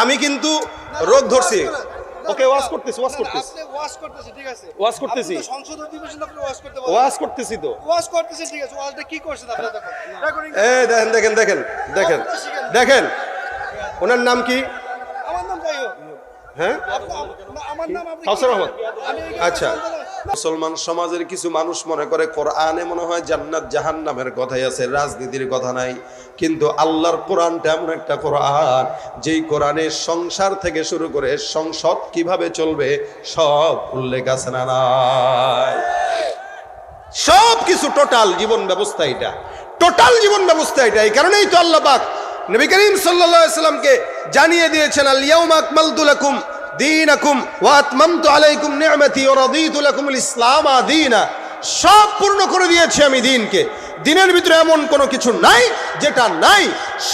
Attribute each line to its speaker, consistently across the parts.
Speaker 1: আমি কিন্তু রোগ ধরছি। ওকে ওয়াজ করতেছি
Speaker 2: আপনি ওয়াজ করতেছেন, ঠিক আছে,
Speaker 1: ওয়াজ করতেছি।
Speaker 2: আপনি তো সংসদ অধিবেশনে আপনি ওয়াজ করতে বলেন।
Speaker 1: ওয়াজ করতেছি তো।
Speaker 2: ওয়াজ করতেছেন, ঠিক আছে, ওয়াজটা কি করছেন আপনি তখন? রেকর্ডিং
Speaker 1: এই দেখেন দেখেন ওনার নাম কি?
Speaker 2: আমার নাম যাই হোক,
Speaker 1: হ্যাঁ,
Speaker 2: আমার নাম আপনি
Speaker 1: হাসান আহমদ।
Speaker 2: আমি এই
Speaker 1: আচ্ছা, মুসলমান সমাজের কিছু মানুষ মনে করে কোরআনে মনে হয় জান্নাত জাহান্নামের কথাই আছে, রাজনীতির কথা নাই। কিন্তু আল্লাহর কোরআনটা এমন একটা কোরআন, যেই কোরআনে সংসার থেকে শুরু করে সংসদ কিভাবে চলবে সব উল্লেখ আছে না নাই? সব কিছু টোটাল জীবন ব্যবস্থা, এটা টোটাল জীবন ব্যবস্থা এটা। এই কারণেই তো আল্লাহ পাক নবী করিম সাল্লাল্লাহু আলাইহি সাল্লামকে জানিয়ে দিয়েছেন, আল ইয়াউমা আকমালতু লাকুম দীনাকুম ওয়া আতমামতু আলাইকুম নি'মাতি ওয়া রাদিতু লাকুমুল ইসলাম দীনা। সব পূর্ণ করে দিয়েছি আমি দিনকে। দিনের ভিতরে এমন কোনো কিছু নাই যেটা নাই,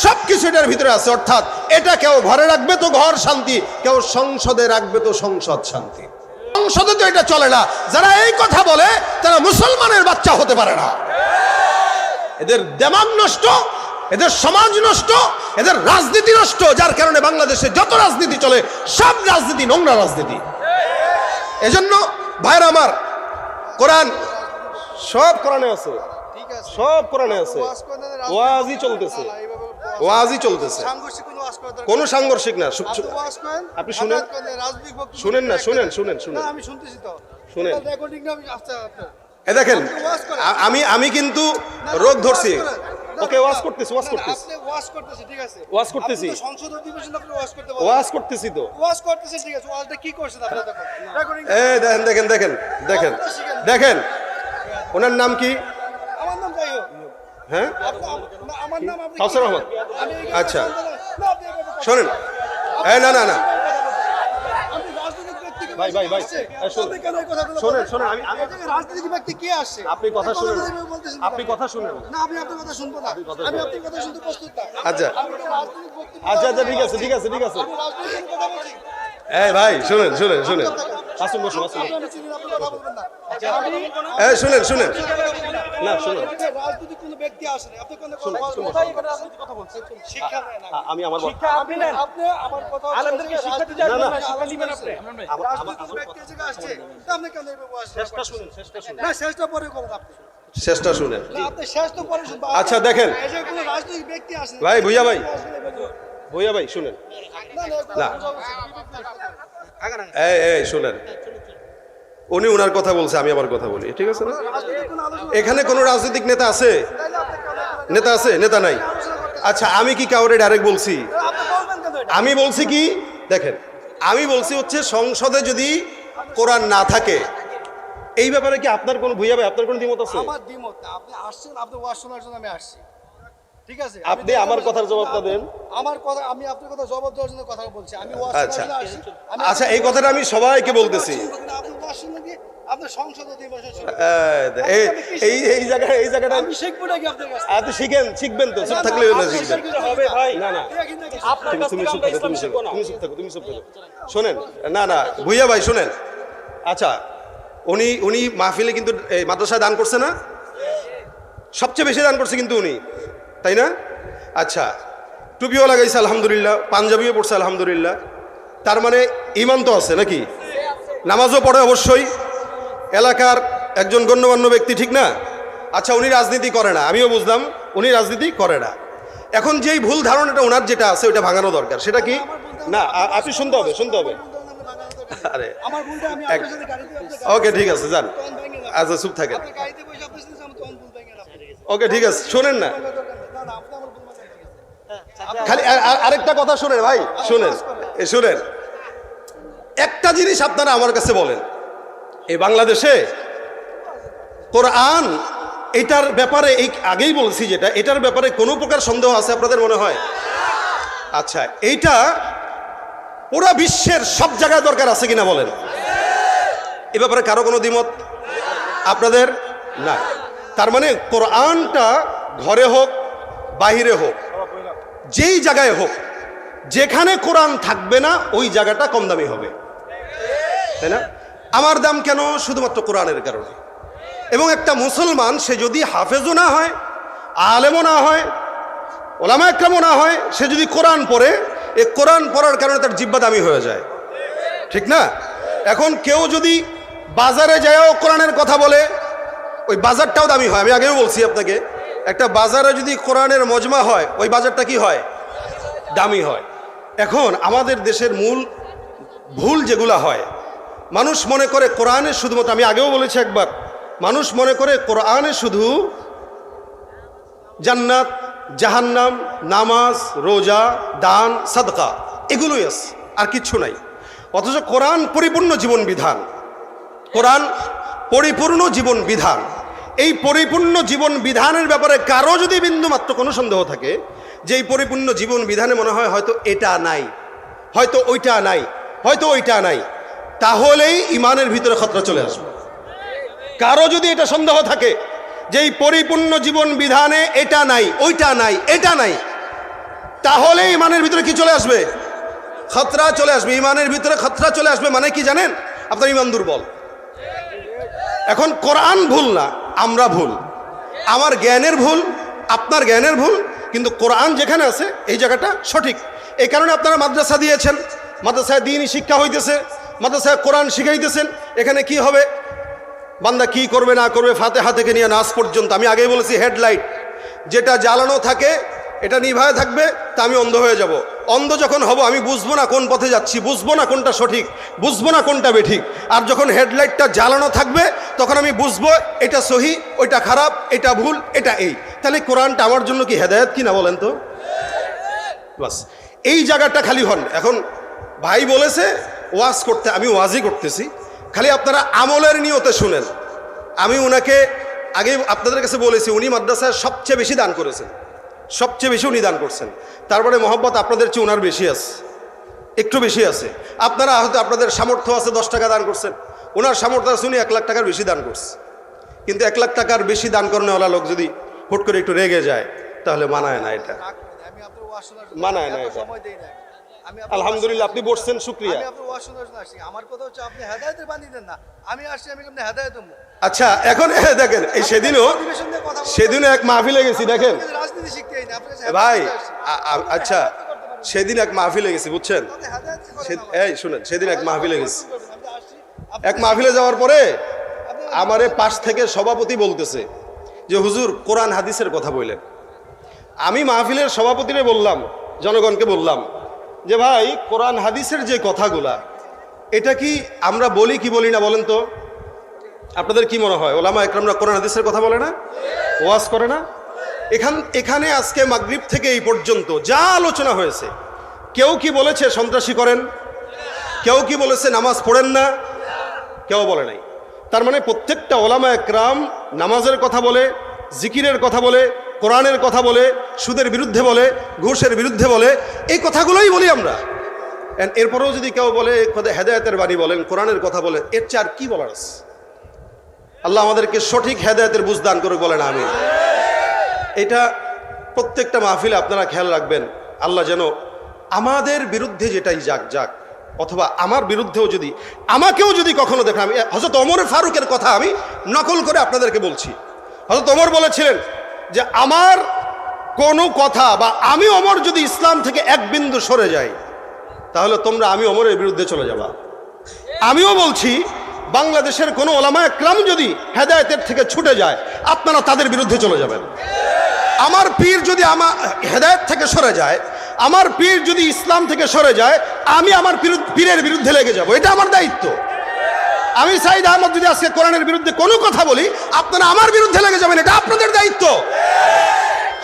Speaker 1: সব কিছু এটার ভিতরে আছে। অর্থাৎ এটা কেউ ঘরে রাখবে তো ঘর শান্তি, কেউ সংসদে রাখবে তো সংসদ শান্তি। সংসদে তো এটা চলে না। যারা এই কথা বলে তারা মুসলমানের বাচ্চা হতে পারে না। এদের দিমাগ নষ্ট, এদের সমাজ নষ্ট, এদের রাজনীতি নষ্ট, যার কারণে বাংলাদেশে যত রাজনীতি চলে সব রাজনীতি নোংরা রাজনীতি। এজন্য ভাইরা আমার, কোরআন সব কোরআনে আছে,
Speaker 2: ঠিক আছে,
Speaker 1: সব কোরআনে আছে।
Speaker 2: ওয়াজ করেন,
Speaker 1: ওয়াজই চলতেছে, ওয়াজই চলতেছে,
Speaker 2: সাংঘর্ষিক কোনো ওয়াজ করার দরকার
Speaker 1: কোনো সাংঘর্ষিক না।
Speaker 2: আপনি ওয়াজ করেন,
Speaker 1: আপনি শুনেন,
Speaker 2: আঘাত করেন, রাজনৈতিক বক্তব্য
Speaker 1: শুনেন না, শুনেন
Speaker 2: না, আমি শুনতেছি তো,
Speaker 1: শুনেন।
Speaker 2: রেকর্ডিং না, আমি আচ্ছা আপনার
Speaker 1: এ দেখেন,
Speaker 2: আপনি ওয়াজ করেন।
Speaker 1: আমি কিন্তু রোগ ধরছি। ওকে ওয়াজ করতেছি
Speaker 2: আপনি ওয়াজ করতেছেন, ঠিক আছে,
Speaker 1: ওয়াজ করতেছি।
Speaker 2: আপনি তো সংসদ অধিবেশনে আপনি ওয়াজ করতে বলেন।
Speaker 1: ওয়াজ করতেছি তো।
Speaker 2: ওয়াজ করতেছেন, ঠিক আছে, ওয়াজটা কি করছেন আপনি তখন? রেকর্ডিং
Speaker 1: এই দেখেন ওনার নাম কি?
Speaker 2: আমার নাম যাই হোক,
Speaker 1: হ্যাঁ,
Speaker 2: আমার নাম আপনি
Speaker 1: হাসান আহমদ।
Speaker 2: আমি এই
Speaker 1: আচ্ছা,
Speaker 2: না, আপনি এভাবে কথা
Speaker 1: শোনেন।
Speaker 2: বলেন।
Speaker 1: এই না
Speaker 2: আপনি রাজনৈতিক ব্যক্তিকে
Speaker 1: ভাই,
Speaker 2: আসছে,
Speaker 1: শুনুন।
Speaker 2: আপনি কেন এই কথাগুলো
Speaker 1: শোনেন,
Speaker 2: বলেন?
Speaker 1: শোনেন, আমি
Speaker 2: এই জায়গায় রাজনৈতিক ব্যক্তি কে আসছে?
Speaker 1: আপনি কথা
Speaker 2: এই
Speaker 1: শুনেন,
Speaker 2: কথাগুলো বলতেছেন
Speaker 1: আপনি
Speaker 2: কেন?
Speaker 1: কথা শুনেন।
Speaker 2: না, আমি আপনার কথা শুনবো না, আমি আপনার কথা শুনতে প্রস্তুত না।
Speaker 1: আচ্ছা
Speaker 2: আমি তো রাজনৈতিক বক্তব্য
Speaker 1: আচ্ছা
Speaker 2: বলবো না।
Speaker 1: ঠিক আছে।
Speaker 2: আমি রাজনৈতিক কথা বলছি।
Speaker 1: এই ভাই শুনেন। আসুন বসুন।
Speaker 2: আপনি চিনেন, আপনি কথা বলবেন না।
Speaker 1: এই শুনেন না, শুনুন।
Speaker 2: রাজনৈতিক কোনো ব্যক্তি আসে না, আপনি কোনো রাজনৈতিক কথা বলছেন, শিক্ষা নেন না।
Speaker 1: আমি আমার
Speaker 2: আপনি আমার কথা আলেমদেরকে শিক্ষা দিতে যাবেন না, শিক্ষা নেবেন আপনি। রাজনৈতিক ব্যক্তি এসে আসছে, তা আপনি কেন এভাবে বসছেন?
Speaker 1: শেষটা শুনেন।
Speaker 2: না, শেষটা পরে করেন আপনি।
Speaker 1: শেষটা শুনেন।
Speaker 2: না, আপনি শেষ তো পরে শুনবেন।
Speaker 1: আচ্ছা, দেখেন।
Speaker 2: এই যে কোনো রাজনৈতিক ব্যক্তি আসে না।
Speaker 1: ভাই, ভুইয়া ভাই শুনেন।
Speaker 2: না,
Speaker 1: এই শুনেন, উনি ওনার কথা বলছে, আমি আমার কথা বলি, ঠিক আছে না?
Speaker 2: রাজনৈতিক কোনো আলোচনা
Speaker 1: এখানে কোনো রাজনৈতিক নেতা আছে?
Speaker 2: তাইলে আপনি কেন
Speaker 1: নেতা আছে? নেতা নাই। আচ্ছা, আমি কি কাউরে ডাইরেক্ট বলছি?
Speaker 2: আপনি বলবেন কেন এটা?
Speaker 1: আমি বলছি কি, দেখেন, আমি বলছি হচ্ছে সংসদে যদি কোরআন না থাকে, এই ব্যাপারে কি আপনার কোনো ভুইয়া ভাই, আপনার কোনো দ্বিমত আছে?
Speaker 2: আমার দ্বিমত না, আপনি আসছেন, আপনি ওয়াজ শোনার জন্য আমি আসছি, ঠিক আছে?
Speaker 1: আপনি আমার কথার জবাবটা দেন।
Speaker 2: আমার কথা, আমি আপনার কথা জবাব দেওয়ার জন্য কথা বলছি, আমি ওয়াজ
Speaker 1: আচ্ছা।
Speaker 2: শোনার জন্য আসছি।
Speaker 1: আচ্ছা, এই কথাটা আমি সবাইকে বলতেছি।
Speaker 2: আপনি ওয়াজ শুনলে কি আপনি সংসদ অধিবেশন শুনবেন?
Speaker 1: এই জায়গাটা
Speaker 2: আমি শিখবো নাকি আপনার কাছে?
Speaker 1: আপনি শিখবেন তো, চুপ থাকলে না শিখবেন।
Speaker 2: হবে ভাই,
Speaker 1: না
Speaker 2: আপনার কাছ
Speaker 1: তুমি
Speaker 2: থেকে
Speaker 1: চুপ
Speaker 2: আমরা
Speaker 1: থাকো,
Speaker 2: ইসলাম শিখবো না।
Speaker 1: তুমি চুপ থাকো। শোনেন, না ভুইয়া ভাই শুনেন। আচ্ছা, উনি মাহফিলে কিন্তু এই মাদ্রাসায় দান করছে না? সবচেয়ে বেশি দান করছে কিন্তু উনি, তাই না? আচ্ছা, টুপিও লাগাইছে আলহামদুলিল্লাহ, পাঞ্জাবিও পড়ছে আলহামদুলিল্লাহ, তার মানে ইমান তো আছে নাকি? নামাজও পড়ে অবশ্যই, এলাকার একজন গণ্যমান্য ব্যক্তি, ঠিক না? আচ্ছা, উনি রাজনীতি করে না, আমিও বুঝলাম উনি রাজনীতি করে না। এখন যেই ভুল ধারণাটা ওনার যেটা আছে ওইটা ভাঙানো দরকার। সেটা কি? না, আপনি শুনতে হবে। আরে
Speaker 2: আমার ভুলটা আমি আপনার সাথে গাড়িতে আপনার
Speaker 1: ওকে, ঠিক আছে, যান।
Speaker 2: তখন ভেঙে না।
Speaker 1: আচ্ছা, চুপ থাকেন।
Speaker 2: আপনি গাড়িতে বসে আপনি শুনছেন, আমি তখন ভুল ভেঙে না।
Speaker 1: ওকে, ঠিক আছে, শোনেন না।
Speaker 2: না, আপনি আমার ভুল মানে ঠিক আছে।
Speaker 1: খালি আরেকটা কথা শুনেন ভাই, শুনেন। একটা জিনিস আপনারা আমার কাছে বলেন, এই বাংলাদেশে কোরআন এটার ব্যাপারে, এই আগেই বলছি যেটা, এটার ব্যাপারে কোনো প্রকার সন্দেহ আছে আপনাদের মনে হয়? আচ্ছা, এইটা পুরা বিশ্বের সব জায়গায় দরকার আছে কিনা বলেন? এ ব্যাপারে কারো কোনো দ্বিমত আপনাদের না? তার মানে কোরআনটা ঘরে হোক বাহিরে হোক, যেই জায়গায় হোক, যেখানে কোরআন থাকবে না ওই জায়গাটা কম দামি হবে, তাই না? আমার দাম কেন? শুধুমাত্র কোরআনের কারণে। এবং একটা মুসলমান, সে যদি হাফেজও না হয়, আলেমও না হয়, ওলামা একরামও না হয়, সে যদি কোরআন পড়ে, এই কোরআন পড়ার কারণে তার জিহ্বা দামি হয়ে যায়, ঠিক না? এখন কেউ যদি বাজারে যায়ও কোরআনের কথা বলে, ওই বাজারটাও দামি হয়। আমি আগেও বলছি আপনাকে, একটা বাজারে যদি কোরআনের মজমা হয়, ওই বাজারটা কি হয়? দামি হয়। এখন আমাদের দেশের মূল ভুল যেগুলা হয়, মানুষ মনে করে কোরআনে শুধুমাত্র, আমি আগেও বলেছি একবার, মানুষ মনে করে কোরআনে শুধু জান্নাত, জাহান্নাম, নামাজ, রোজা, দান, সাদকা এগুলোই আছে, আর কিচ্ছু নাই। অথচ কোরআন পরিপূর্ণ জীবন বিধান, কোরআন পরিপূর্ণ জীবন বিধান। এই পরিপূর্ণ জীবন বিধানের ব্যাপারে কারো যদি বিন্দু মাত্র কোনো সন্দেহ থাকে যে এই পরিপূর্ণ জীবন বিধানে মনে হয় হয়তো এটা নাই, হয়তো ওইটা নাই, হয়তো ওইটা নাই, তাহলেই ইমানের ভিতরে খতরা চলে আসবে। কারো যদি এটা সন্দেহ থাকে যে এই পরিপূর্ণ জীবন বিধানে এটা নাই, ওইটা নাই, এটা নাই, তাহলে ইমানের ভিতরে কি চলে আসবে? খতরা চলে আসবে। ইমানের ভিতরে খতরা চলে আসবে মানে কি জানেন? আপনার ইমান দুর্বল। এখন কোরআন ভুল না, আমরা ভুল, আমার জ্ঞানের ভুল, আপনার জ্ঞানের ভুল, কিন্তু কোরআন যেখানে আছে এই জায়গাটা সঠিক। এই কারণে আপনারা মাদ্রাসা দিয়েছেন, মাদ্রাসায় দ্বীনি শিক্ষা হইতেছে, মাদ্রাসায় কোরআন শিখাইতেছেন। এখানে কি হবে? বান্দা কি করবে না করবে ফাতিহা থেকে নিয়ে নাস পর্যন্ত, আমি আগেই বলেছি হেডলাইট যেটা জ্বালানো থাকে এটা নিভায় থাকবে, তা আমি অন্ধ হয়ে যাব। অন্ধ যখন হব আমি বুঝবো না কোন পথে যাচ্ছি, বুঝবো না কোনটা সঠিক, বুঝবো না কোনটা বেঠিক। আর যখন হেডলাইটটা জ্বালানো থাকবে তখন আমি বুঝবো এটা সহি, ওইটা খারাপ, এটা ভুল, এটা এই। তাহলে কোরআনটা আমার জন্য কি হেদায়েত কি না বলেন তো? বাস এই জায়গাটা খালি হন। এখন ভাই বলেছে ওয়াজ করতে, আমি ওয়াজই করতেছি, খালি আপনারা আমলের নিয়তে শুনেন। আমি উনাকে আগে আপনাদের কাছে বলেছি, উনি মাদ্রাসায় সবচেয়ে বেশি দান করেছেন, সবচেয়ে বেশি উনি দান করছেন। তারপরে মহব্বত আপনাদের চেয়ে উনার বেশি আছে, একটু বেশি আছে। আপনারা হয়তো আপনাদের সামর্থ্য আছে 10 টাকা দান করছেন, ওনার সামর্থ্য আছে উনি 1 লাখ টাকার বেশি দান করছে। কিন্তু 1 লাখ টাকার বেশি দান করেওয়ালা লোক যদি হুট করে একটু রেগে যায় তাহলে মানায় না, এটা মানায় না, এটা। আলহামদুলিল্লাহ আপনি বসছেন, শুকরিয়া।
Speaker 2: আমার কথা হচ্ছে আপনি হেদায়েতের বাণী দেন না, আমি আসছি, আমি কেমনে হেদায়েত দেব?
Speaker 1: আচ্ছা এখন দেখেন, এই সেদিনও এক মাহফিলে গেছি, দেখেন
Speaker 2: রাজনীতি শিখতে না
Speaker 1: ভাই, আচ্ছা সেদিন এক মাহফিলে গেছি, বুঝছেন? এই শুনেন, সেদিন এক মাহফিলে গেছি, এক মাহফিলে যাওয়ার পরে আমারে পাশ থেকে সভাপতি বলতেছে যে হুজুর কোরআন হাদিসের কথা বললেন। আমি মাহফিলের সভাপতিরে বললাম, জনগণকে বললাম যে ভাই কোরআন হাদিসের যে কথাগুলা এটা কি আমরা বলি কি বলি না বলেন তো? আপনাদের কি মনে হয় ওলামা একরামরা কোরআন হাদিসের কথা বলে না, ওয়াজ করে না? এখানে আজকে মাগরিব থেকে এই পর্যন্ত যা আলোচনা হয়েছে, কেউ কি বলেছে সন্ত্রাসী করেন? কেউ কি বলেছে নামাজ পড়েন না? কেউ বলে নাই। তার মানে প্রত্যেকটা ওলামা একরাম নামাজের কথা বলে, জিকিরের কথা বলে, কোরআনের কথা বলে, সুদের বিরুদ্ধে বলে, ঘুষের বিরুদ্ধে বলে, এই কথাগুলোই বলি আমরা। এরপরেও যদি কেউ বলে হেদায়েতের বাণী বলেন, কোরআনের কথা বলেন, এর চেয়ে আর কি বলার আছে? আল্লাহ আমাদেরকে সঠিক হেদায়েতের বুঝ দান করে বলেন আমিন। এটা প্রত্যেকটা মাহফিলে আপনারা খেয়াল রাখবেন, আল্লাহ যেন আমাদের বিরুদ্ধে যেটাই যাক যাক, অথবা আমার বিরুদ্ধেও যদি, আমাকেও যদি কখনো দেখেন, আমি হযরত ওমর ফারুকের কথা আমি নকল করে আপনাদেরকে বলছি। হযরত ওমর বলেছিলেন যে আমার কোনো কথা বা আমি ওমর যদি ইসলাম থেকে এক বিন্দু সরে যাই তাহলে তোমরা আমি ওমরের বিরুদ্ধে চলে যাবা। আমিও বলছি বাংলাদেশের কোনো ওলামা একরাম যদি হেদায়েতের থেকে ছুটে যায় আপনারা তাদের বিরুদ্ধে চলে যাবেন। আমার পীর যদি আমার হেদায়েত থেকে সরে যায়, আমার পীর যদি ইসলাম থেকে সরে যায়, আমি আমার পীরের বিরুদ্ধে লেগে যাব, এটা আমার দায়িত্ব। আমি সাইদ আহমদ যদি আজকে কোরআনের বিরুদ্ধে কোনো কথা বলি আপনারা আমার বিরুদ্ধে লেগে যাবেন, এটা আপনাদের দায়িত্ব।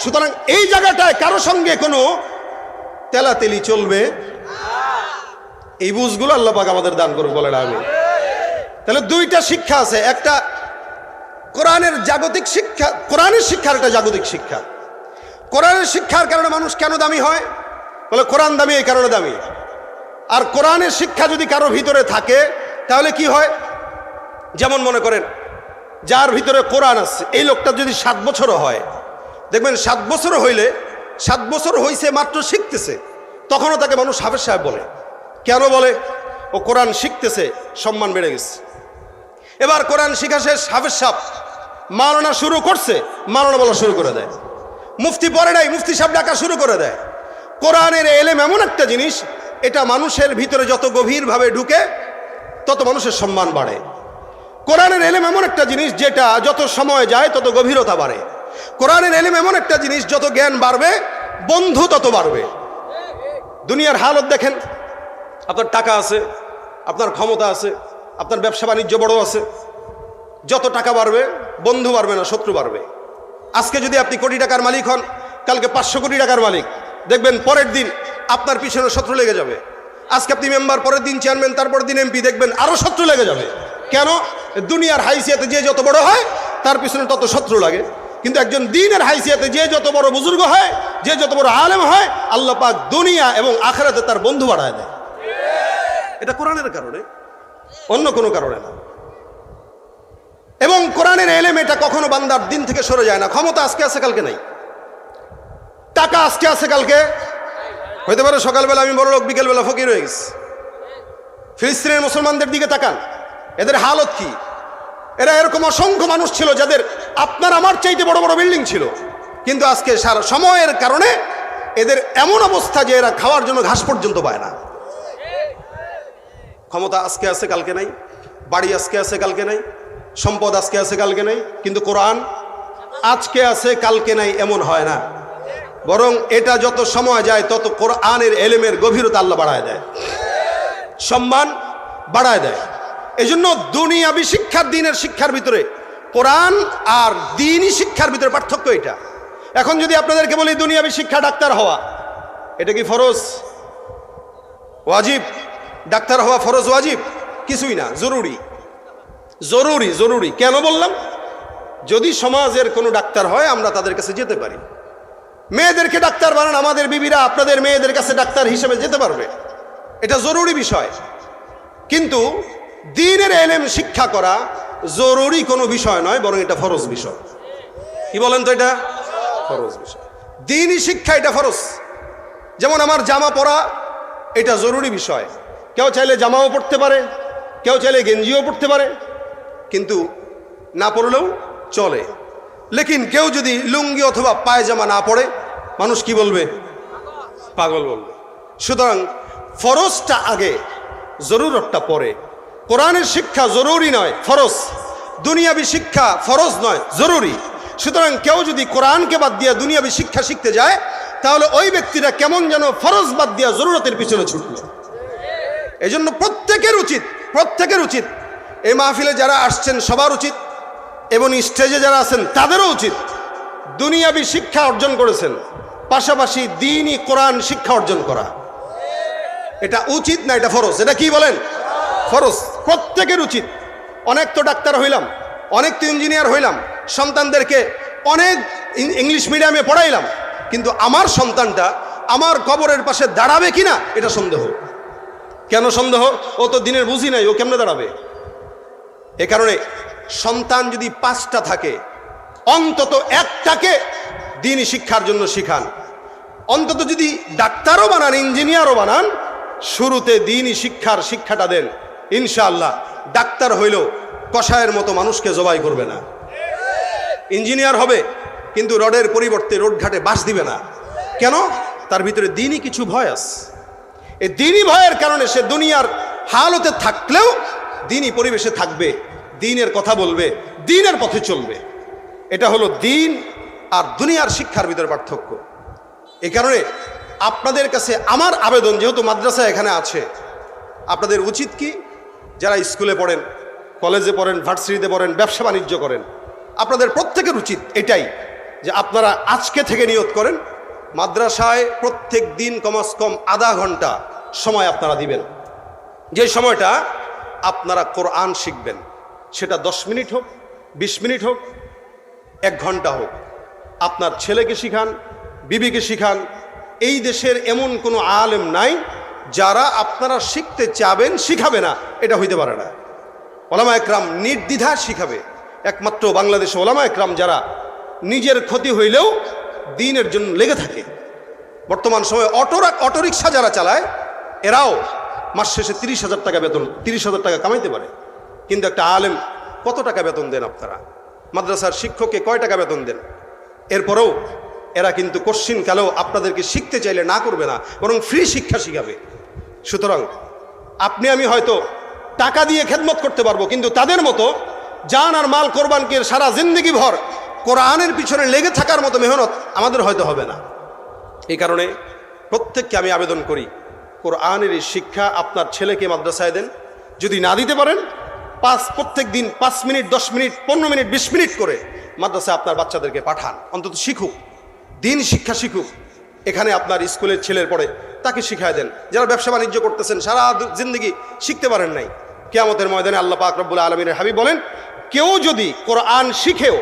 Speaker 1: সুতরাং এই জায়গাটায় কারো সঙ্গে কোনো তেলাতেলি চলবে, এই বুঝগুলো আল্লাহ পাক আমাদের দান করুক বলেন আমিন। তাহলে দুইটা শিক্ষা আছে, একটা কোরআনের জাগতিক শিক্ষা, কোরআনের শিক্ষার একটা জাগতিক শিক্ষা। কোরআনের শিক্ষার কারণে মানুষ কেন দামি হয়? বলে কোরআন দামি এই কারণে দামি। আর কোরআনের শিক্ষা যদি কারো ভিতরে থাকে তাহলে কি হয়? যেমন মনে করেন যার ভিতরে কোরআন আছে, এই লোকটা যদি 7 বছরও হয়, দেখবেন 7 বছর হইলে, 7 বছর হইছে মাত্র শিখতেছে, তখনও তাকে মানুষ হাফেজ সাহেব বলে। কেন বলে? ও কোরআন শিখতেছে, সম্মান বেড়ে গেছে। এবার কোরআন শিখা শেষ, হাফেজ সাহেব মাওলানা শুরু করছে, মাওলানা বলা শুরু করে দেয়। মুফতি পড়ে নাই, মুফতি সাহেব ডাকা শুরু করে দেয়। কোরআনের এলেম এমন একটা জিনিস, এটা মানুষের ভিতরে যত গভীরভাবে ঢুকে তত মানুষের সম্মান বাড়ে। কোরআনের এলেম এমন একটা জিনিস যেটা যত সময় যায় তত গভীরতা বাড়ে। কোরআনের এলেম এমন একটা জিনিস, যত জ্ঞান বাড়বে বন্ধু তত বাড়বে। দুনিয়ার হালত দেখেন, আপনার টাকা আছে, আপনার ক্ষমতা আছে, আপনার ব্যবসা বাণিজ্য বড় আছে, যত টাকা বাড়বে বন্ধু বাড়বে না, শত্রু বাড়বে। আজকে যদি আপনি কোটি টাকার মালিক হন, কালকে 500 কোটি টাকার মালিক, দেখবেন পরের দিন আপনার পিছনে শত্রু লেগে যাবে। আজকে আপনি মেম্বার, পরের দিন চেয়ারম্যান, তারপরের দিন এমপি, দেখবেন আরো শত্রু লেগে যাবে। কেন? দুনিয়ার হাইসিয়াতে যে যত বড় হয় তার পিছনে তত শত্রু লাগে। কিন্তু একজন দ্বীনের হাইসিয়াতে যে যত বড় বুজুর্গ হয়, যে যত বড় আলেম হয়, আল্লাহ পাক দুনিয়া এবং আখিরাতে তার বন্ধু বাড়ায় দেয়। এটা কোরআনের কারণে, অন্য কোনো কারণে না। এবং কোরআনের এলেম এটা কখনো বান্দার দিন থেকে সরে যায় না। ক্ষমতা আজকে আছে কালকে নাই, টাকা আজকে আছে কালকে হইতে পারে সকালবেলা আমি বড় লোক, বিকেলবেলা ফকির হয়ে গেছি। ফিলিস্তিনের মুসলমানদের দিকে তাকান, এদের হালত কি? এরা এরকম অসংখ্য মানুষ ছিল যাদের আপনার আমার চাইতে বড় বড় বিল্ডিং ছিল, কিন্তু আজকে সারা সময়ের কারণে এদের এমন অবস্থা যে এরা খাওয়ার জন্য ঘাস পর্যন্ত পায় না। ক্ষমতা আজকে আছে কালকে নাই, বাড়ি আজকে আছে কালকে নাই, সম্পদ আজকে আছে কালকে নাই, কিন্তু কোরআন আজকে আছে কালকে নাই এমন হয় না। বরং এটা যত সময় যায় তত কোরআনের এলেমের গভীরতা আল্লাহ বাড়ায় দেয়, সম্মান বাড়ায় দেয়। এই জন্য দুনিয়াবি শিক্ষার, দিনের শিক্ষার ভিতরে কোরআন আর দিনই শিক্ষার ভিতরে পার্থক্য এটা। এখন যদি আপনাদেরকে বলি দুনিয়াবি শিক্ষা ডাক্তার হওয়া, এটা কি ফরজ ওয়াজিব? ডাক্তার হওয়া ফরজ ওয়াজিব কিছুই না, জরুরি। জরুরি জরুরি কেন বললাম? যদি সমাজের কোনো ডাক্তার হয় আমরা তাদের কাছে যেতে পারি। মেয়েদেরকে ডাক্তার বানান, আমাদের বিবিরা আপনাদের মেয়েদের কাছে ডাক্তার হিসেবে যেতে পারবে, এটা জরুরি বিষয়। কিন্তু দ্বীনের এলেম শিক্ষা করা জরুরি কোনো বিষয় নয়, বরং এটা ফরজ বিষয়। কি বলেন তো? এটা ফরজ বিষয়। দ্বীনি শিক্ষা এটা ফরজ। যেমন আমার জামা পরা এটা জরুরি বিষয়, কেউ চাইলে জামাও পড়তে পারে, কেউ চাইলে গেঞ্জিও পড়তে পারে, কিন্তু না পড়লেও চলে। লেকিন কেউ যদি লুঙ্গি অথবা পায়জামা না পড়ে, মানুষ কি বলবে? পাগল বলবে। সুতরাং ফরজটা আগে, জরুরতটা পরে। কোরআনের শিক্ষা জরুরি নয়, ফরজ। দুনিয়াবি শিক্ষা ফরজ নয়, জরুরি। সুতরাং কেউ যদি কোরআনকে বাদ দিয়ে দুনিয়াবি শিক্ষা শিখতে যায়, তাহলে ওই ব্যক্তিরা কেমন যেন ফরজ বাদ দিয়া জরুরতের পিছনে ছুটল। এই জন্য প্রত্যেকের উচিত, এই মাহফিলে যারা আসছেন সবার উচিত, এবং স্টেজে যারা আছেন তাদেরও উচিত, দুনিয়াবি শিক্ষা অর্জন করেছেন, পাশাপাশি দ্বীনি কোরআন শিক্ষা অর্জন করা। এটা উচিত না, এটা ফরজ। এটা কি বলেন? ফরজ। প্রত্যেকের উচিত। অনেক তো ডাক্তার হইলাম, অনেক তো ইঞ্জিনিয়ার হইলাম, সন্তানদেরকে অনেক ইংলিশ মিডিয়ামে পড়াইলাম, কিন্তু আমার সন্তানটা আমার কবরের পাশে দাঁড়াবে কিনা এটা সন্দেহ। কেন সন্দেহ? ও তো দিনের বুঝি নাই, ও কেমনে দাঁড়াবে? এ কারণে সন্তান যদি 5টা থাকে, অন্তত একটাকে দ্বীনি শিক্ষার জন্য শিখান। অন্তত যদি ডাক্তারও বানান, ইঞ্জিনিয়ারও বানান, শুরুতে দ্বীনি শিক্ষাটা দেন। ইনশাআল্লাহ ডাক্তার হইলেও কসায়ের মতো মানুষকে জবাই করবে না। ইঞ্জিনিয়ার হবে কিন্তু রডের পরিবর্তে রোডঘাটে বাঁশ দিবে না। কেন? তার ভিতরে দ্বীনি কিছু ভয় আছে। এই দ্বীনি ভয়ের কারণে সে দুনিয়ার হালতে থাকলেও দ্বীনি পরিবেশে থাকবে, দ্বীনের কথা বলবে, দ্বীনের পথে চলবে। এটা হলো দ্বীন আর দুনিয়ার শিক্ষার ভিতরে পার্থক্য। এই কারণে আপনাদের কাছে আমার আবেদন, যেহেতু মাদ্রাসা এখানে আছে, আপনাদের উচিত কি, যারা স্কুলে পড়েন, কলেজে পড়েন, ভার্সিটিতে পড়েন, ব্যবসা বাণিজ্য করেন, আপনাদের প্রত্যেকের উচিত এটাই যে আপনারা আজকে থেকে নিয়ত করেন, মাদ্রাসায় প্রত্যেক দিন কমাস কম আধা ঘন্টা সময় আপনারা দিবেন। যে সময়টা আপনারা কোরআন শিখবেন, সেটা 10 মিনিট হোক, 20 মিনিট হোক, 1 ঘন্টা হোক, আপনার ছেলেকে শিখান, বিবিকে শিখান। এই দেশের এমন কোনো আলেম নাই যারা আপনারা শিখতে চাবেন শিখাবে না, এটা হইতে পারে না। ওলামা একরাম নির্দ্বিধা শিখাবে। একমাত্র বাংলাদেশে ওলামা একরাম যারা নিজের ক্ষতি হইলেও দ্বীনের জন্য লেগে থাকে। বর্তমান সময়ে অটোরিকশা যারা চালায়, এরাও মাস শেষে 30,000 টাকা বেতন, 30,000 টাকা কামাইতে পারে। কিন্তু একটা আলেম কত টাকা বেতন দেন আপনারা? মাদ্রাসার শিক্ষককে কয় টাকা বেতন দেন? এরপরেও এরা কিন্তু কোশ্চিনকালেও আপনাদেরকে শিখতে চাইলে না করবে না, বরং ফ্রি শিক্ষা শিখাবে। সুতরাং আপনি আমি হয়তো টাকা দিয়ে খেদমত করতে পারবো, কিন্তু তাদের মতো জান আর মাল কোরবানকে সারা জিন্দগি ভর কোরআনের পিছনে লেগে থাকার মতো মেহনত আমাদের হয়তো হবে না। এই কারণে প্রত্যেককে আমি আবেদন করি, কোরআনের এই শিক্ষা আপনার ছেলেকে মাদ্রাসায় দেন। যদি না দিতে পারেন, প্রত্যেক দিন 5 মিনিট, 10 মিনিট, 15 মিনিট, 20 মিনিট করে মাদ্রাসায় আপনার বাচ্চাদেরকে পাঠান, অন্তত শিখুক, দিন শিক্ষা শিখুক। এখানে আপনার স্কুলের ছেলের পড়ে, তাকে শিখায় দেন। যারা ব্যবসা বাণিজ্য করতেছেন, সারা জিন্দগি শিখতে পারেন নাই, কিয়ামতের ময়দানে আল্লাহ পাক রব্বুল আলামিনের হাবিব বলেন, কেউ যদি কোরআন শিখেও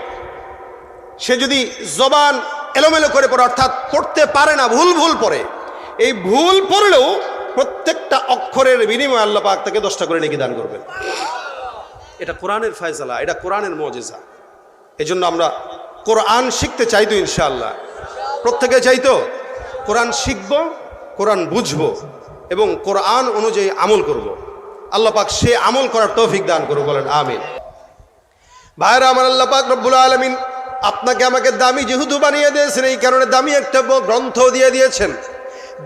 Speaker 1: সে যদি জবান এলোমেলো করে পড়ে, অর্থাৎ পড়তে পারে না, ভুল ভুল পড়ে, এই ভুল পড়লেও প্রত্যেকটা অক্ষরের বিনিময়ে আল্লাহ পাক তাকে 10টা করে নেকি দান করবেন। এটা কোরআনের ফয়সালা, এটা কোরআনের মুজিজা। এজন্য আমরা কোরআন শিখতে চাইতো, ইনশাআল্লাহ প্রত্যেকে চাইতো কোরআন শিখব, কোরআন বুঝবো এবং কোরআন অনুযায়ী আমল করব। আল্লাহ পাক সে আমল করার তৌফিক দান করুন, বলেন আমিন। ভাইরা আমার, আল্লাহ পাক রব্বুল আলামিন আপনাকে আমাকে দামি যেহেতু বানিয়ে দিয়েছেন, এই কারণে দামি একটা গ্রন্থ দিয়ে দিয়েছেন।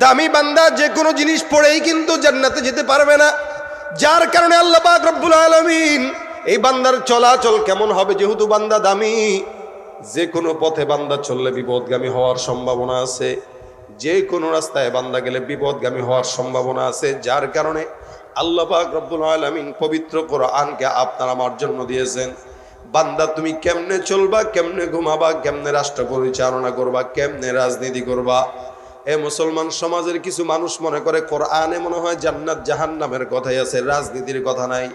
Speaker 1: দামি বান্দা যে কোনো জিনিস পড়েই কিন্তু জান্নাতে যেতে পারবে না, যার কারণে আল্লাহ পাক রব্বুল আলামিন এই বান্দার চলাচল কেমন হবে, যেহেতু বান্দা দামি, যে কোনো পথে বান্দা চললে বিপদগামী হওয়ার সম্ভাবনা আছে, যে কোনো রাস্তায় বান্দা গেলে বিপদগামী হওয়ার সম্ভাবনা আছে, যার কারণে আল্লাহ পাক রব্বুল আলামিন পবিত্র কোরআনকে আপনার আমার জন্য দিয়েছেন। বান্দা তুমি কেমনে চলবা, কেমনে ঘুমাবা, কেমনে রাষ্ট্র পরিচালনা করবা, কেমনে রাজনীতি করবা। এ মুসলমান সমাজের কিছু মানুষ মনে করে কোরআনে মনে হয় জান্নাত জাহান্নামের কথাই আছে, রাজনীতির কথা নাই।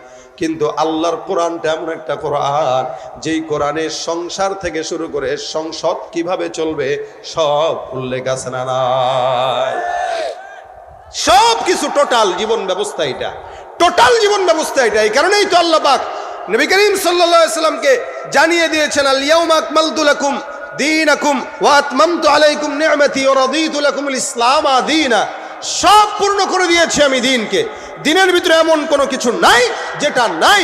Speaker 1: কিন্তু আল্লাহর কোরআনটা এমন একটা কোরআন, যেই কোরআনে সংসার থেকে শুরু করে সংসদ কিভাবে চলবে সব উল্লেখ আছে না নাই? সব কিছু টোটাল জীবন ব্যবস্থা, এটা টোটাল জীবন ব্যবস্থা এটা। এই কারণেই তো আল্লাহ পাক নবী করিম সাল্লাল্লাহু আলাইহি সাল্লামকে জানিয়ে দিয়েছেন, আল ইয়াউমা আকমালতু লাকুম দীনাকুম ওয়া আতমামতু আলাইকুম নি'মাতি ওয়া রাদিতু লাকুমুল ইসলাম দীনা। সব পূর্ণ করে দিয়েছি আমি দিনকে। দিনের ভিতরে এমন কোনো কিছু নাই যেটা নাই,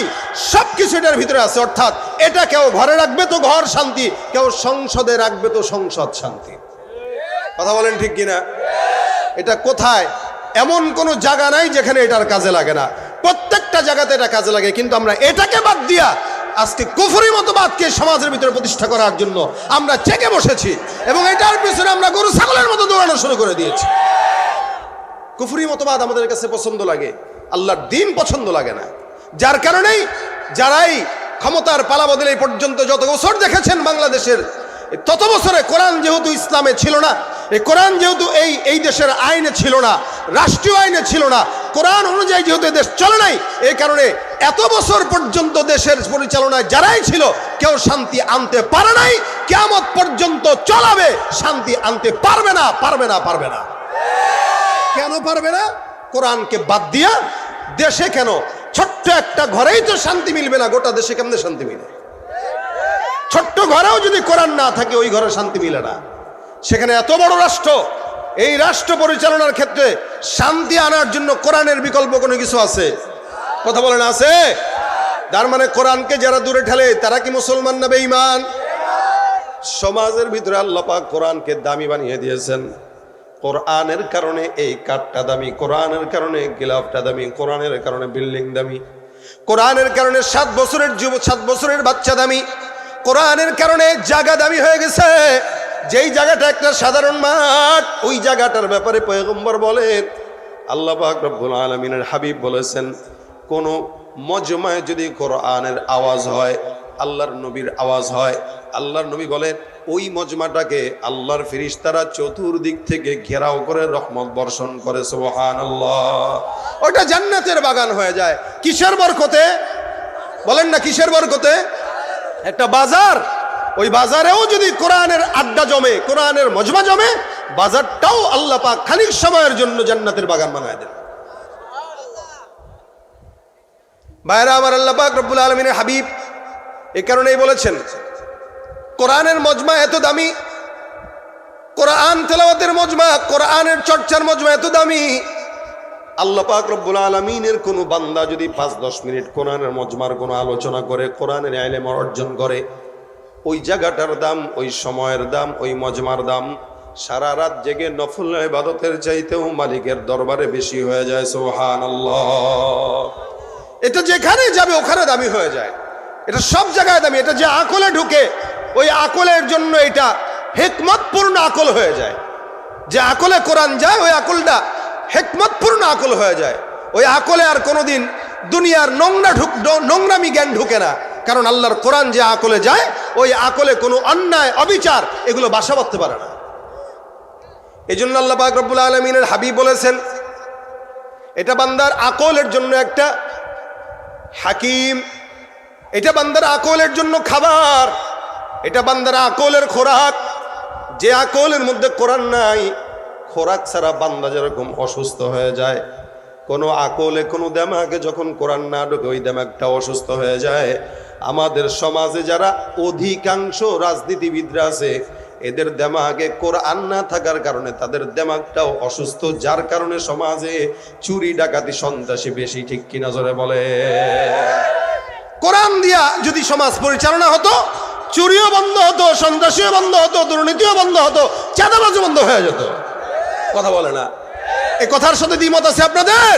Speaker 1: সব কিছু এটার ভিতরে আছে। অর্থাৎ এটা কেউ ঘরে রাখবে তো ঘর শান্তি, কেউ সংসদে রাখবে তো সংসদ শান্তি। কথা বলেন ঠিক কিনা? এটা কোথায়? এমন কোনো জায়গা নাই যেখানে এটার কাজে লাগে না, প্রত্যেকটা জায়গাতে এটা কাজে লাগে। কিন্তু আমরা এটাকে বাদ দিয়া আজকে কুফরি মতবাদকে সমাজের ভিতরে প্রতিষ্ঠা করার জন্য আমরা চেকে বসেছি এবং এটার পিছনে আমরা গরু ছাগলের মতো দৌড়ানো শুরু করে দিয়েছি। কুফরি মতবাদ আমাদের কাছে পছন্দ লাগে, আল্লাহর দ্বীন পছন্দ লাগে না। যার কারণেই যারাই ক্ষমতার পালা বদলে এই পর্যন্ত যত বছর দেখেছেন বাংলাদেশের, তত বছরে কোরআন যেহেতু ইসলামে ছিল না, এই কোরআন যেহেতু এই দেশের আইনে ছিল না, রাষ্ট্রীয় আইনে ছিল না, কোরআন অনুযায়ী যেহেতু দেশ চলে নাই, এই কারণে এত বছর পর্যন্ত দেশের পরিচালনায় যারাই ছিল কেউ শান্তি আনতে পারে নাই। কিয়ামত পর্যন্ত চলাবে, শান্তি আনতে পারবে না, পারবে না, পারবে না। কেন পারবে না? কোরআনকে বাদ দিয়া দেশে কেন ছোট্ট একটা ঘরেই তো শান্তি মিলবে না, গোটা দেশে কেমনে শান্তি মিলে? ছোট্ট ঘরেও যদি কোরআন না থাকে ওই ঘরে শান্তি মিলে না। সেখানে এত বড় রাষ্ট্র, এই রাষ্ট্র পরিচালনার ক্ষেত্রে শান্তি আনার জন্য কোরআনের বিকল্প কোনো কিছু আছে? কথা বলেন আছে? তার মানে কোরআনকে যারা দূরে ঠেলে তারা কি মুসলমান না বেঈমান? সমাজের ভিতরে আল্লাহ পাক কোরআনকে দামি বানিয়ে দিয়েছেন। কোরআনের কারণে এই কাঠটা দামি, কোরআনের কারণে গিলাফটা দামি, কোরআনের কারণে বিল্ডিং দামি, কোরআনের কারণে 7 বছরের যুবক 7 বছরের বাচ্চা দামি, কোরআনের কারণে জায়গা দামি হয়ে গেছে। যেই জায়গাটা একটা সাধারণ মাঠ, ওই জায়গাটার ব্যাপারে পয়গম্বর বলেন, আল্লাহ পাক রব্বুল আলামিনের হাবিব বলেছেন, কোন মজমায় যদি কোরআনের আওয়াজ হয়, আল্লাহর নবীর আওয়াজ হয়, আল্লাহর নবী বলেন ওই মজমাটাকে আল্লাহর ফেরেশতারা চতুর্দিক থেকে ঘেরাও করে রহমত বর্ষণ করে। সুবহানাল্লাহ। ওটা জান্নাতের বাগান হয়ে যায়। কিসের বরকতে? বলেন না কিসের বরকতে? একটা বাজার, ওই বাজারেও যদি কোরআনের আড্ডা জমে, কোরআনের মজমা জমে, বাজারটাও আল্লাহ পাক খানিক সময়ের জন্য জান্নাতের বাগান বানায় দেন। ভাইরা আমার, আল্লাহ পাক রব্বুল আলামিনের হাবিব এই কারণেই বলেছেন কোরআনের মজমা এত দামি, কোরআন তেলাওয়াতের মজমা, কোরআনের চর্চার মজমা এত দামি। আল্লাহ পাক রব্বুল আলামিনের কোনো বান্দা যদি 5-10 মিনিট কোরআনের মজমার কোনো আলোচনা করে, কোরআনের ইলম অর্জন করে, ওই জায়গাটার দাম, ওই সময়ের দাম, ওই মজমার দাম সারা রাত জেগে নফল ইবাদতের চাইতেও মালিকের দরবারে বেশি হয়ে যায়। সুবহানাল্লাহ। এটা যেখানে যাবে ওখানে দামি হয়ে যায়, এটা সব জায়গায় দামি। এটা যে আকলে ঢুকে ওই আকলের জন্য এটা হিকমতপূর্ণ আকল হয়ে যায়। যে আকলে কোরআন যায় ওই আকলটা হিকমতপূর্ণ আকল হয়ে যায়। ওই আকলে আর কোনোদিন দুনিয়ার নোংরামি জ্ঞান ঢুকে না, কারণ আল্লাহর কোরআন যে আকলে যায় ওই আকলে কোনো অন্যায় অবিচার এগুলো বাসা বাঁধতে পারে না। এই জন্য আল্লাহ পাক রব্বুল আলামিনের হাবিব বলেছেন এটা বান্দার আকলের জন্য একটা হাকিম, এটা বান্দার আকলের জন্য খাবার, এটা বান্দার আকলের খোরাক। যে আকলের মধ্যে কোরআন নাই, খোরাক ছাড়া বান্দা যেরকম অসুস্থ হয়ে যায়, কোনো আকলে কোনো দেমাগে যখন কোরআন না ঢোকে ওই দেমাগটা অসুস্থ হয়ে যায়। আমাদের সমাজে যারা অধিকাংশ রাজনীতিবিদরা আছে এদের দেমাগে কোরআন না থাকার কারণে তাদের দেমাগটাও অসুস্থ, যার কারণে সমাজে চুরি ডাকাতি সন্ত্রাসী বেশি। ঠিক কিনা জোরে বলে? কোরআন দিয়া যদি সমাজ পরিচালনা হতো, চুরিও বন্ধ হতো, সন্ত্রাসীও বন্ধ হতো, দুর্নীতিও বন্ধ হতো, চাঁদাবাজও বন্ধ হয়ে যেত। কথা বলে না? এই কথার সাথে দ্বিমত আছে আপনাদের?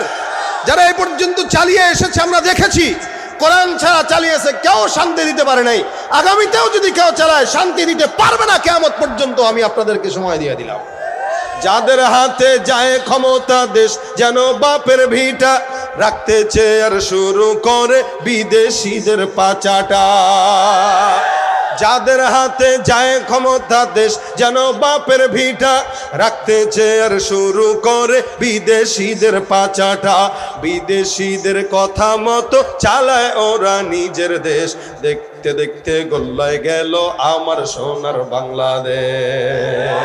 Speaker 1: যারা এই পর্যন্ত চালিয়ে এসেছে আমরা দেখেছি, কোরআন ছাড়া চালিয়েছে, কেউ শান্তি দিতে পারে নাই। আগামীতেও যদি কেউ চালায় শান্তি দিতে পারবে না কিয়ামত পর্যন্ত। আমি আপনাদেরকে সময় দিয়ে দিলাম। যাদের হাতে যায় ক্ষমতা, দেশ যেন বাপের ভিটা, রাখতে চেয়ার শুরু করে বিদেশিদের পাচাটা। যাদের হাতে যায় ক্ষমতা, দেশ যেন বাপের ভিটা, রাখতে চেয়ার শুরু করে বিদেশিদের পাচাটা। বিদেশিদের কথা মতো চালায় ওরা নিজের দেশ, দেখতে দেখতে গোল্লায় গেল আমার সোনার বাংলাদেশ।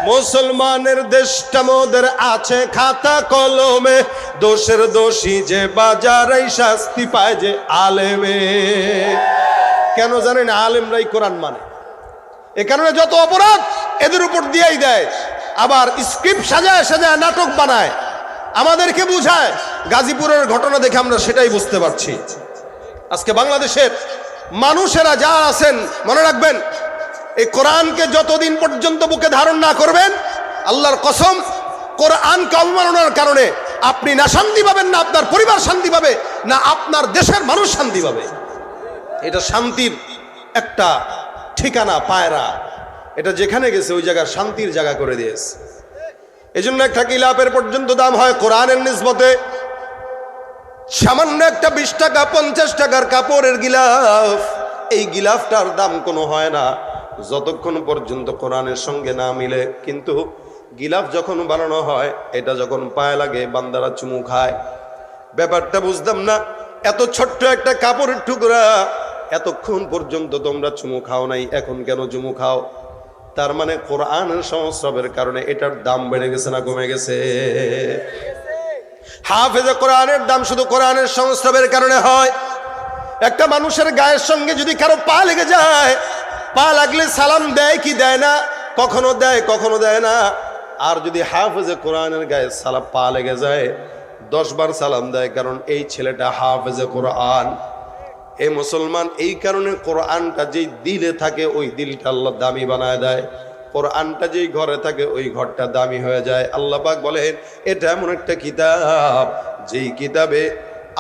Speaker 1: মুসলমানের দেশটা মোদের আছে খাতা কলমে, দোষের দোষী যে বাজারে শাস্তি পায় যে আলেমে। কেন জানেন? আলেমরাই কোরআন মানে। এ কারণে যত অপরাধ এদের উপর দিয়েই দেয়, আবার স্ক্রিপ্ট সাজায় সাজায় নাটক বানায়, আমাদেরকে বুঝায়। গাজীপুরের ঘটনা দেখে আমরা সেটাই বুঝতে পারছি। আজকে বাংলাদেশের মানুষেরা যা আছেন মনে রাখবেন, এই কোরআনকে যতদিন পর্যন্ত বুকে ধারণ না করবেন, আল্লাহর কসম, কোরআনকে অবমাননার কারণে আপনি না শান্তি পাবেন, না আপনার পরিবার শান্তি পাবে, না আপনার দেশের মানুষ শান্তি পাবে। এটা শান্তির একটা ঠিকানা, পায়রা। এটা যেখানে গেছে ওই জায়গা শান্তির জায়গা করে দিয়েছে। এই জন্য একটা গিলাফের পর্যন্ত দাম হয় কোরআনের নিসবতে। সামান্য একটা 20 টাকা 50 টাকার কাপড়ের গিলাফ, এই গিলাফটার দাম কোনো হয় না যতক্ষণ পর্যন্ত কোরআনের সঙ্গে না মিলে। কিন্তু গিলাফ যখন বানানো হয়, এটা যখন পায়ে লাগে বান্দারা চুমু খায়। ব্যাপারটা বুঝতাম না, এত ছোট্ট একটা কাপড়ের টুকরা, এতক্ষণ পর্যন্ত তোমরা চুমু খাও নাই, এখন কেন চুমু খাও? তার মানে কোরআনের সংস্রবের কারণে এটার দাম বেড়ে গেছে না কমে গেছে? হাফেজে কোরআনের দাম শুধু কোরআনের সংস্রবের কারণে হয়। একটা মানুষের গায়ের সঙ্গে যদি কারো পা লেগে যায়, পা লাগলে সালাম দেয় কি দেয় না? কখনো দেয়, কখনো দেয় না। আর যদি হাফেজে কোরআনের গায়ে পা লেগে যায় 10 বার সালাম দেয়, কারণ এই ছেলেটা হাফেজে কোরআন। এই মুসলমান এই কারণে কোরআনটা যেই দিলে থাকে ওই দিলটা আল্লাহ দামি বানায় দেয়। কোরআনটা যেই ঘরে থাকে ওই ঘরটা দামি হয়ে যায়। আল্লাহ পাক বলেন এটা এমন একটা কিতাব যেই কিতাবে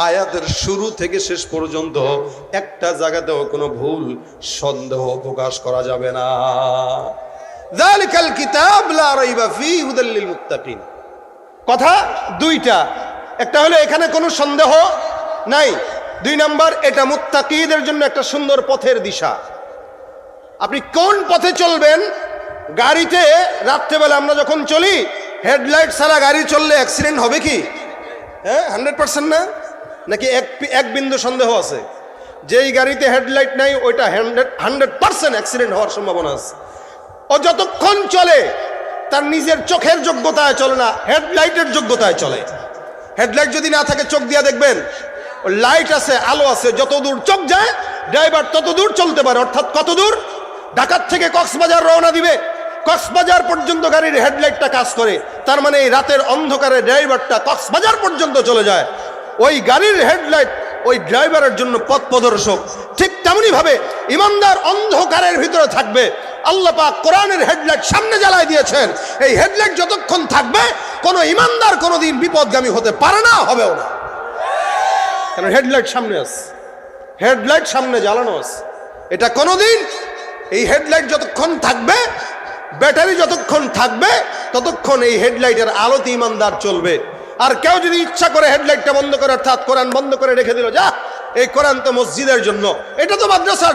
Speaker 1: আয়াতের শুরু থেকে শেষ পর্যন্ত একটা জায়গাতেও কোনো ভুল সন্দেহ প্রকাশ করা যাবে না। যালিকাল কিতাব লা রাইবা ফীহি হুদাল লিল মুত্তাকিন। কথা দুইটা, একটা হলো এখানে কোনো সন্দেহ নাই, 2 নাম্বার এটা মুত্তাকিদের জন্য একটা সুন্দর পথের দিশা। আপনি কোন পথে চলবেন? গাড়িতে রাত্রেবেলা আমরা যখন চলি, হেডলাইট ছাড়া গাড়ি চললে অ্যাক্সিডেন্ট হবে কি? হ্যাঁ, 100% না? নাকি এক বিন্দু সন্দেহ আছে? যেই গাড়িতে হেডলাইট নাই ওইটা 100% অ্যাক্সিডেন্ট হওয়ার সম্ভাবনা আছে। ও যতক্ষণ চলে তার নিজের চোখের যোগ্যতায় চলে না, হেডলাইটের যোগ্যতায় চলে। হেডলাইট যদি না থাকে চোখ দিয়া দেখবেন, লাইট আছে, আলো আছে, যত দূর চোখ যায় ড্রাইভার তত দূর চলতে পারে। অর্থাৎ কত দূর? ঢাকা থেকে কক্সবাজার রওনা দিবে, কক্সবাজার পর্যন্ত গাড়ির হেডলাইটটা কাজ করে, তার মানে এই রাতের অন্ধকারে ড্রাইভারটা কক্সবাজার পর্যন্ত চলে যায়। ওই গাড়ির হেডলাইট ওই ড্রাইভারের জন্য পথ প্রদর্শক। ঠিক তেমনি ভাবে ইমানদার অন্ধকারের ভিতরে থাকবে। আল্লাহ পাক কোরআনের হেডলাইট সামনে জ্বালায় দিয়েছেন। এই হেডলাইট যতক্ষণ থাকবে কোনো ইমানদার কোনোদিন বিপদগামী হতে পারে না, হবেও না। কারণ হেডলাইট সামনে আছে, হেডলাইট সামনে জ্বালানো আছে। এটা কোনোদিন, এই হেডলাইট যতক্ষণ থাকবে, ব্যাটারি যতক্ষণ থাকবে, ততক্ষণ এই হেডলাইটের আলোতে ইমানদার চলবে। আর কেউ যদি ইচ্ছা করে হেডলাইটটা বন্ধ করে, অর্থাৎ কোরআন বন্ধ করে রেখে দিল, যা এই কোরআন তো মসজিদের জন্য, এটা তো মাদ্রাসার